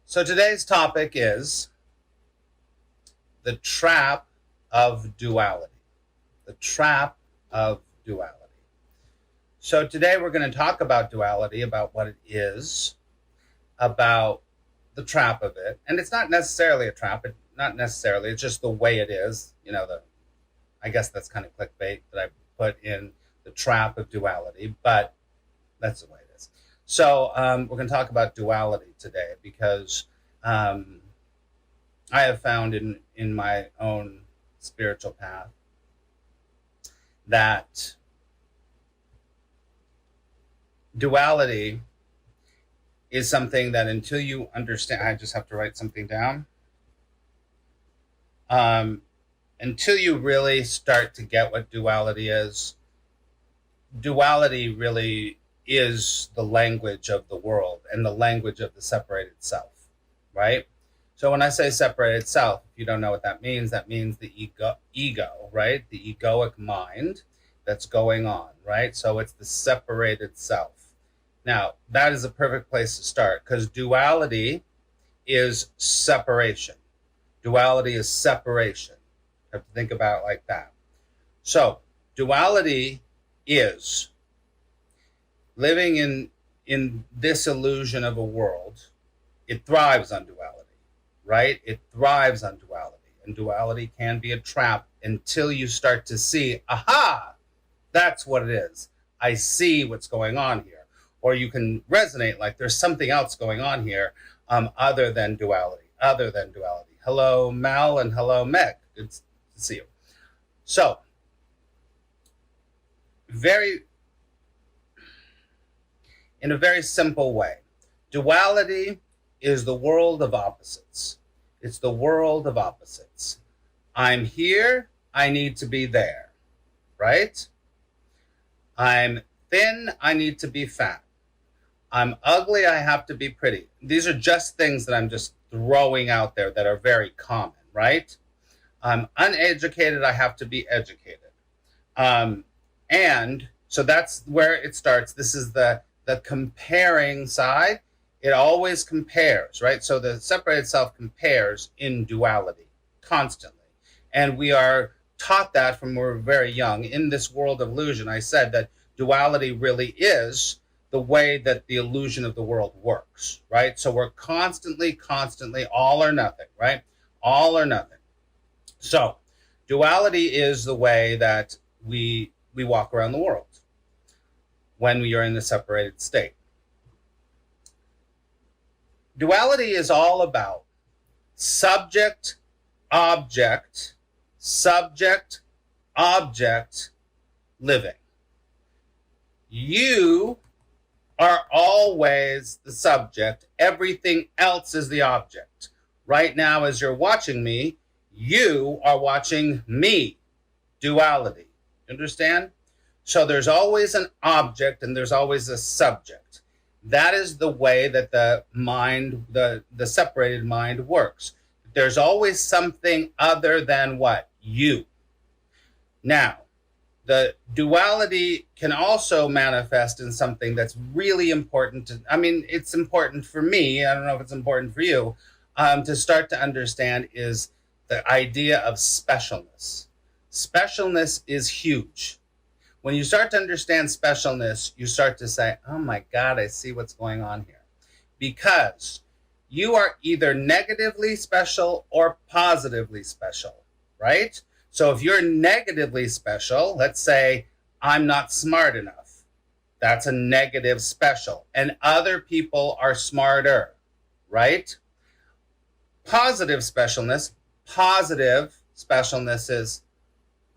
So today's topic is the trap of duality. The trap of duality. So today we're going to talk about duality, about what it is, about the trap of it. And it's not necessarily a trap. Not necessarily. It's just the way it is. You know, I guess that's kind of clickbait that I put in the trap of duality, but that's the way it is. So we're going to talk about duality today because I have found in my own spiritual path that duality is something that until you understand, I just have to write something down. Until you really start to get what duality really is the language of the world and the language of the separated self, right? So when I say separated self, if you don't know what that means the ego, right? The egoic mind that's going on, right? So it's the separated self. Now, that is a perfect place to start because duality is separation. Duality is separation. You have to think about it like that. So duality is living in this illusion of a world. It thrives on duality, right? It thrives on duality. And duality can be a trap until you start to see, aha, that's what it is. I see what's going on here. Or you can resonate like there's something else going on here other than duality. Hello, Mal, and hello, Meg. Good to see you. So, in a very simple way, duality is the world of opposites. It's the world of opposites. I'm here, I need to be there, right? I'm thin, I need to be fat. I'm ugly, I have to be pretty. These are just things that I'm just throwing out there that are very common, right? I'm uneducated, I have to be educated. And so that's where it starts. This is the comparing side. It always compares, right? So the separated self compares in duality constantly. And we are taught that from when we're very young. In this world of illusion, I said that duality really is the way that the illusion of the world works, right? So we're constantly all or nothing, right? All or nothing. So duality is the way that we walk around the world when we are in the separated state. Duality is all about subject, object, living. You are always the subject. Everything else is the object. Right now, as you're watching me, you are watching me. Duality. Understand? So there's always an object and there's always a subject. That is the way that the mind, the separated mind works. There's always something other than what? You. Now, the duality can also manifest in something that's really important. It's important for me. I don't know if it's important for you to start to understand is the idea of specialness. Specialness is huge. When you start to understand specialness, you start to say, oh my God, I see what's going on here. Because you are either negatively special or positively special, right? So if you're negatively special, let's say I'm not smart enough. That's a negative special. And other people are smarter, right? Positive specialness is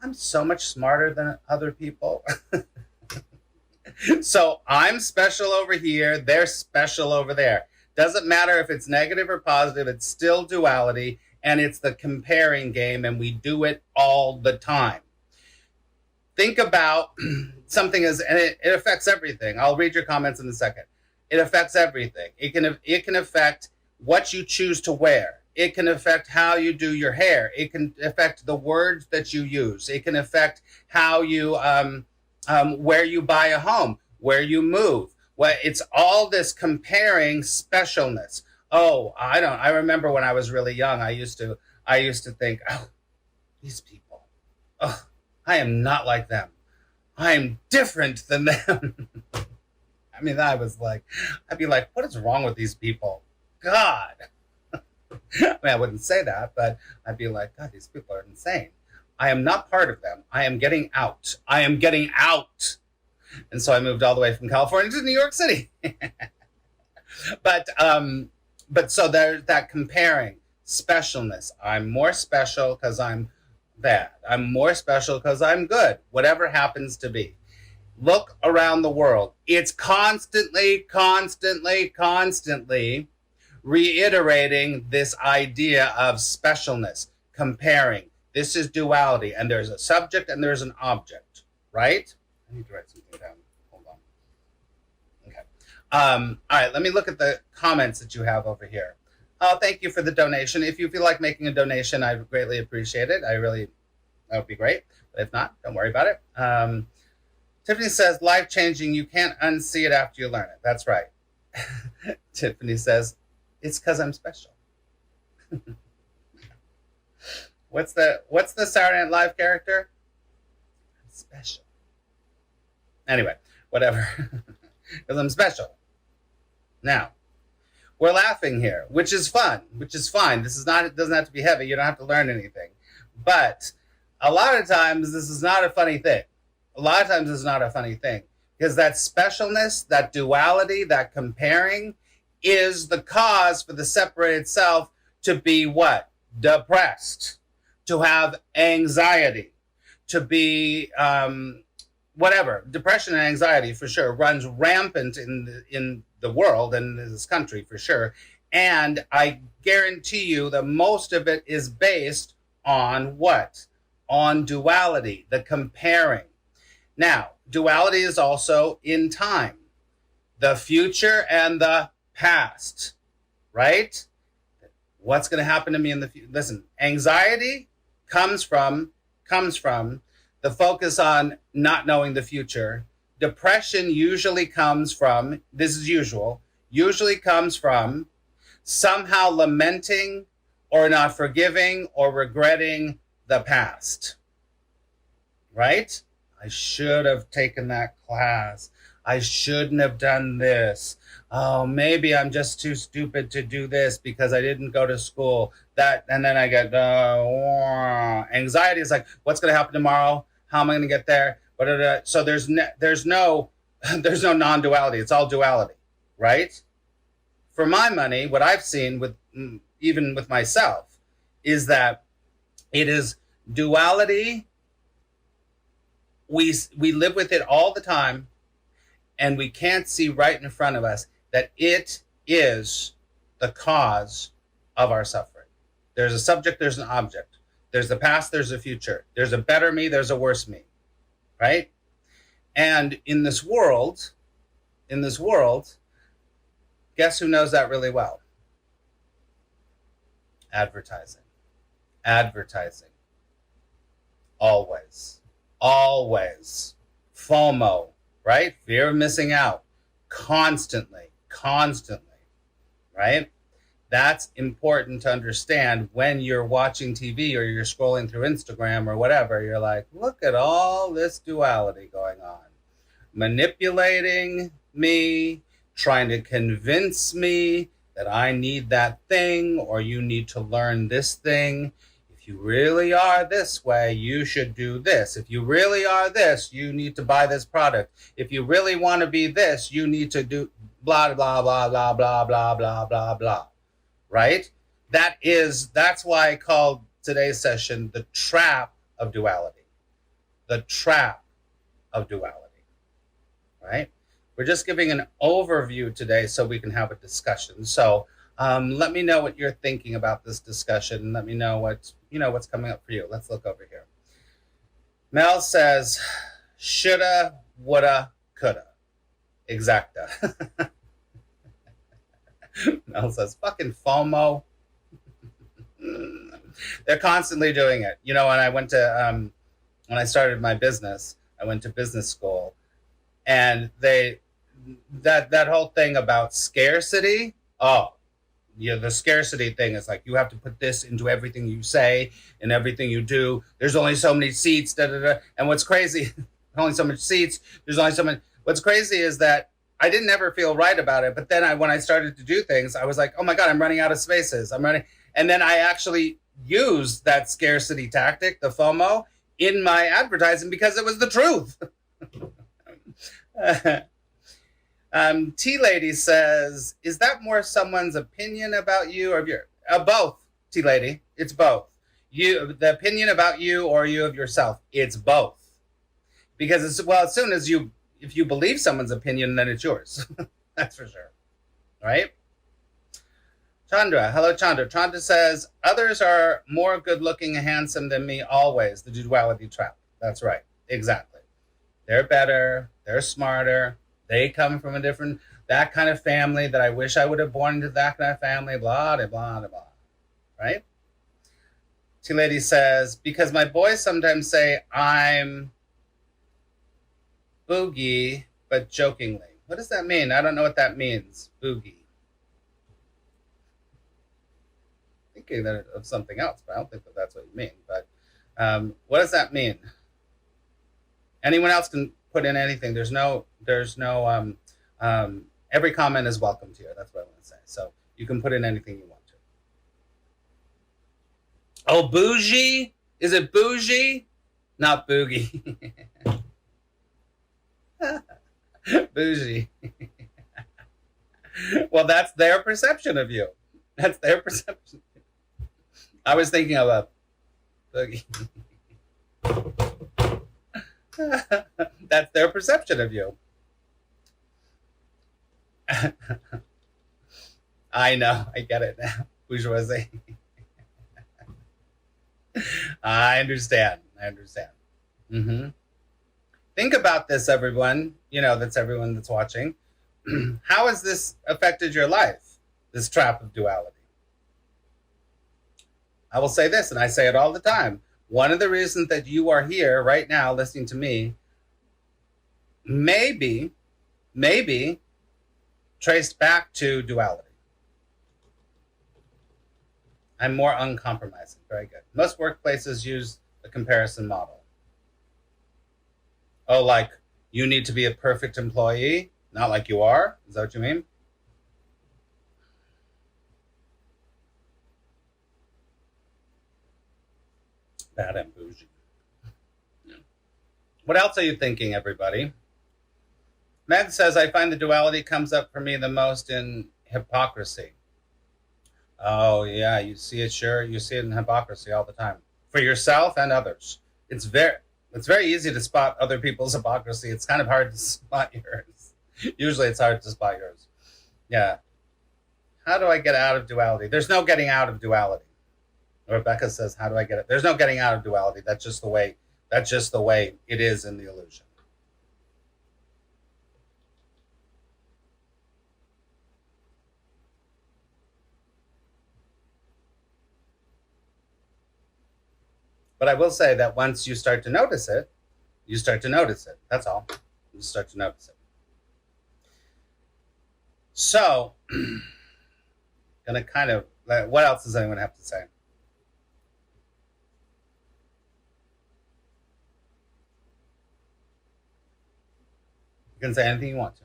I'm so much smarter than other people. So I'm special over here, they're special over there. Doesn't matter if it's negative or positive, it's still duality, and it's the comparing game, and we do it all the time. Think about something and it affects everything. I'll read your comments in a second. It affects everything. It can affect what you choose to wear. It can affect how you do your hair. It can affect the words that you use. It can affect how you, where you buy a home, where you move. Well, it's all this comparing specialness. Oh, I remember when I was really young, I used to think, oh, these people, oh, I am not like them. I am different than them. I mean, I'd be like, what is wrong with these people? God. I mean, I wouldn't say that, but I'd be like, God, these people are insane. I am not part of them. I am getting out. I am getting out. And so I moved all the way from California to New York City. But so there's that comparing specialness. I'm more special because I'm bad. I'm more special because I'm good. Whatever happens to be. Look around the world. It's constantly reiterating this idea of specialness, comparing. This is duality, and there's a subject and there's an object, right? I need to write something down. Hold on. Okay. All right, let me look at the comments that you have over here. Oh, thank you for the donation. If you feel like making a donation, I greatly appreciate it. That would be great. But if not, don't worry about it. Tiffany says, life-changing, you can't unsee it after you learn it. That's right. Tiffany says, it's because I'm special. What's the Saturday Night Live character? I'm special. Anyway, whatever. Because I'm special. Now, we're laughing here, which is fun, which is fine. It doesn't have to be heavy. You don't have to learn anything. But a lot of times, this is not a funny thing. A lot of times, it's not a funny thing. Because that specialness, that duality, that comparing is the cause for the separated self to be what? Depressed, to have anxiety, to be whatever. Depression and anxiety for sure runs rampant in the world and in this country for sure. And I guarantee you that most of it is based on what? On duality, the comparing. Now, duality is also in time, the future and the past, right? What's going to happen to me in the future? Listen, anxiety comes from the focus on not knowing the future. Depression usually comes from, usually comes from somehow lamenting or not forgiving or regretting the past, right? I should have taken that class. I shouldn't have done this. Oh, maybe I'm just too stupid to do this because I didn't go to school. And then I get anxiety is like, what's going to happen tomorrow? How am I going to get there? So there's no non-duality. It's all duality, right? For my money, what I've seen even with myself is that it is duality. We live with it all the time, and we can't see right in front of us that it is the cause of our suffering. There's a subject, there's an object. There's the past, there's a future. There's a better me, there's a worse me, right? And in this world, guess who knows that really well? Advertising. Always. FOMO, right? Fear of missing out. Constantly, right? That's important to understand when you're watching TV or you're scrolling through Instagram or whatever. You're like, look at all this duality going on. Manipulating me, trying to convince me that I need that thing or you need to learn this thing. If you really are this way, you should do this. If you really are this, you need to buy this product. If you really want to be this, you need to do blah, blah, blah, blah, blah, blah, blah, blah, blah. Right? That's why I called today's session the Trap of Duality. The Trap of Duality. Right? We're just giving an overview today so we can have a discussion. So let me know what you're thinking about this discussion. Let me know what's coming up for you. Let's look over here. Mel says, shoulda, woulda, coulda. Exacta. Mel says, fucking FOMO. They're constantly doing it. You know, when I went to, when I started my business, I went to business school, and that whole thing about scarcity, oh, the scarcity thing is like you have to put this into everything you say and everything you do. There's only so many seats, da da da. And what's crazy, only so much seats. There's only so many. What's crazy is that I didn't ever feel right about it, but then when I started to do things, I was like, oh my god, I'm running out of spaces. I'm running, and then I actually used that scarcity tactic, the FOMO, in my advertising because it was the truth. Tea Lady says, is that more someone's opinion about you or of your both, Tea Lady? It's both. You, the opinion about you or you of yourself. It's both. Because it's, well, as soon as if you believe someone's opinion, then it's yours. That's for sure. Right? Chandra, hello Chandra. Chandra says, others are more good looking and handsome than me always. The duality trap. That's right. Exactly. They're better. They're smarter. They come from a different, that kind of family that I wish I would have born into that kind of family, blah, blah, blah, blah. Right? Tea Lady says, because my boys sometimes say I'm boogie, but jokingly. What does that mean? I don't know what that means. Boogie. Thinking of something else, but I don't think that that's what you mean. But what does that mean? Anyone else can put in anything. There's no every comment is welcome to you. That's what I want to say. So you can put in anything you want to. Oh, bougie? Is it bougie? Not boogie. Bougie. Well, that's their perception of you. That's their perception. I was thinking of a boogie. That's their perception of you. I know. I get it now. Bourgeoisie. I understand. Mm-hmm. Think about this, everyone. That's everyone that's watching. How has this affected your life, this trap of duality? I will say this, and I say it all the time. One of the reasons that you are here right now listening to me maybe traced back to duality. I'm more uncompromising. Very good. Most workplaces use the comparison model. Oh, like you need to be a perfect employee, not like you are? Is that what you mean? Bad and bougie. What else are you thinking, everybody? Meg says, I find the duality comes up for me the most in hypocrisy. Oh, yeah, you see it, sure. You see it in hypocrisy all the time. For yourself and others. It's very easy to spot other people's hypocrisy. It's kind of hard to spot yours. Usually it's hard to spot yours. Yeah. How do I get out of duality? There's no getting out of duality. Rebecca says, how do I get it? There's no getting out of duality. That's just the way it is in the illusion. But I will say that once you start to notice it, you start to notice it. That's all. You start to notice it. So, gonna kind of, what else does anyone have to say? You can say anything you want to.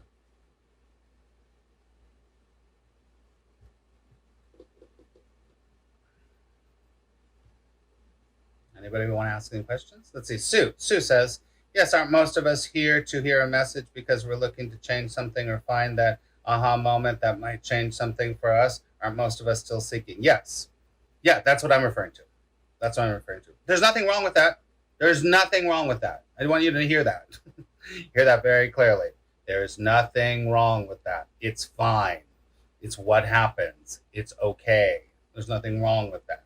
Anybody want to ask any questions? Let's see. Sue says, yes, aren't most of us here to hear a message because we're looking to change something or find that aha moment that might change something for us? Aren't most of us still seeking? Yes. Yeah, that's what I'm referring to. That's what I'm referring to. There's nothing wrong with that. There's nothing wrong with that. I want you to hear that. Hear that very clearly. There's nothing wrong with that. It's fine. It's what happens. It's okay. There's nothing wrong with that.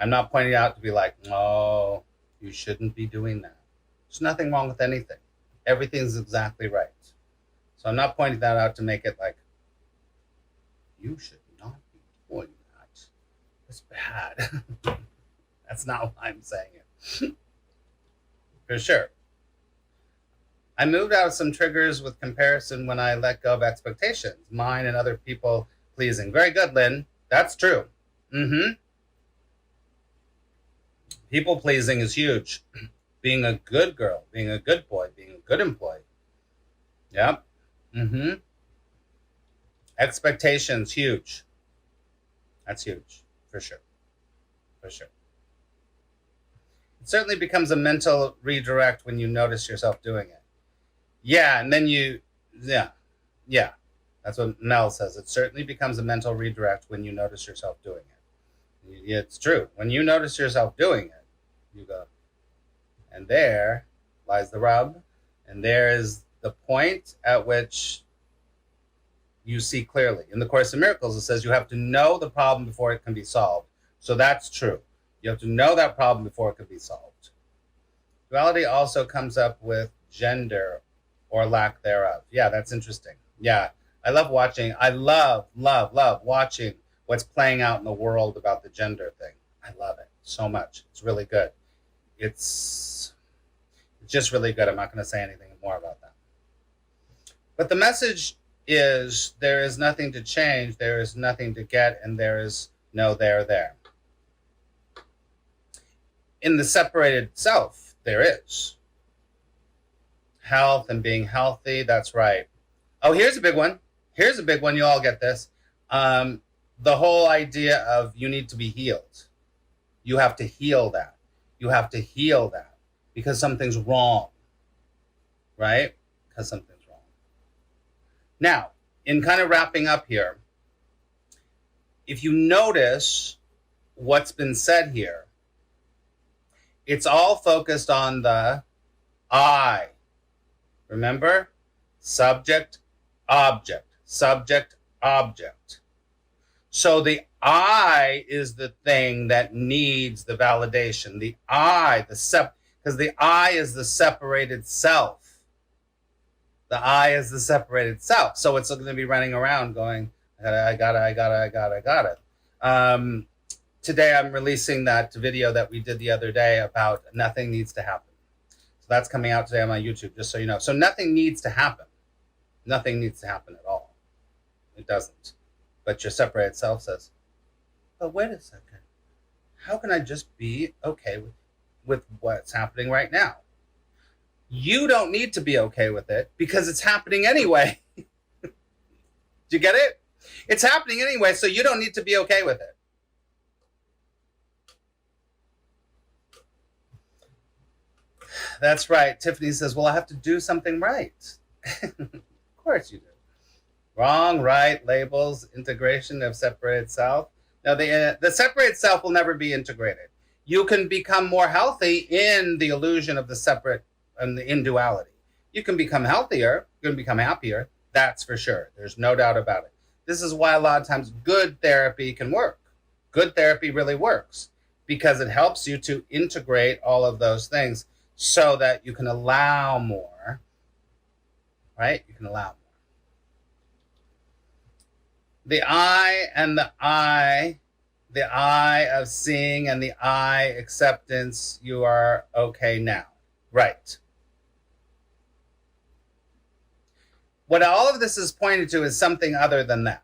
I'm not pointing out to be like, oh, you shouldn't be doing that. There's nothing wrong with anything. Everything's exactly right. So I'm not pointing that out to make it like, you should not be doing that. It's bad. That's not why I'm saying it. For sure. I moved out of some triggers with comparison when I let go of expectations, mine and other people pleasing. Very good, Lynn. That's true. Mm-hmm. People pleasing is huge. Being a good girl, being a good boy, being a good employee. Yep. Mm-hmm. Expectations, huge. That's huge, for sure. For sure. It certainly becomes a mental redirect when you notice yourself doing it. Yeah, and then yeah. That's what Mel says. It certainly becomes a mental redirect when you notice yourself doing it. It's true. When you notice yourself doing it, you go, and there lies the rub, and there is the point at which you see clearly. In the Course in Miracles, it says you have to know the problem before it can be solved. So that's true. You have to know that problem before it can be solved. Duality also comes up with gender or lack thereof. Yeah, that's interesting. Yeah, I love watching. I love watching what's playing out in the world about the gender thing. I love it so much. It's really good. It's just really good. I'm not going to say anything more about that. But the message is there is nothing to change, there is nothing to get, and there is no there. In the separated self, there is. Health and being healthy, that's right. Oh, here's a big one. Here's a big one. You all get this. The whole idea of you need to be healed. You have to heal that. You have to heal that because something's wrong, right? Because something's wrong. Now, in kind of wrapping up here, if you notice what's been said here, it's all focused on the I. Remember? Subject, object. Subject, object. So the I is the thing that needs the validation. The I, because the I is the separated self. The I is the separated self. So it's going to be running around going, I got it. Today I'm releasing that video that we did the other day about nothing needs to happen. So that's coming out today on my YouTube, just so you know. So nothing needs to happen. Nothing needs to happen at all. It doesn't. But your separated self says, but wait a second. How can I just be okay with what's happening right now? You don't need to be okay with it because it's happening anyway. Do you get it? It's happening anyway, so you don't need to be okay with it. That's right. Tiffany says, well, I have to do something right. Of course you do. Wrong, right, labels, integration of separated self. Now, the separated self will never be integrated. You can become more healthy in the illusion of the separate and the induality. You can become healthier. You can become happier. That's for sure. There's no doubt about it. This is why a lot of times good therapy can work. Good therapy really works because it helps you to integrate all of those things so that you can allow more, right? You can allow more. The I and the I of seeing and the I acceptance, you are okay now. Right. What all of this is pointing to is something other than that.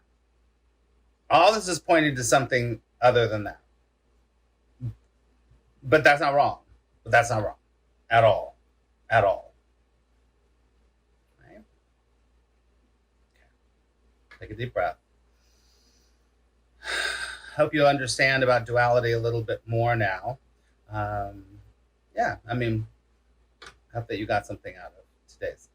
All this is pointing to something other than that. But that's not wrong. But that's not wrong. At all. At all. Right? Okay. Take a deep breath. Hope you understand about duality a little bit more now. Yeah, I mean, hope that you got something out of today's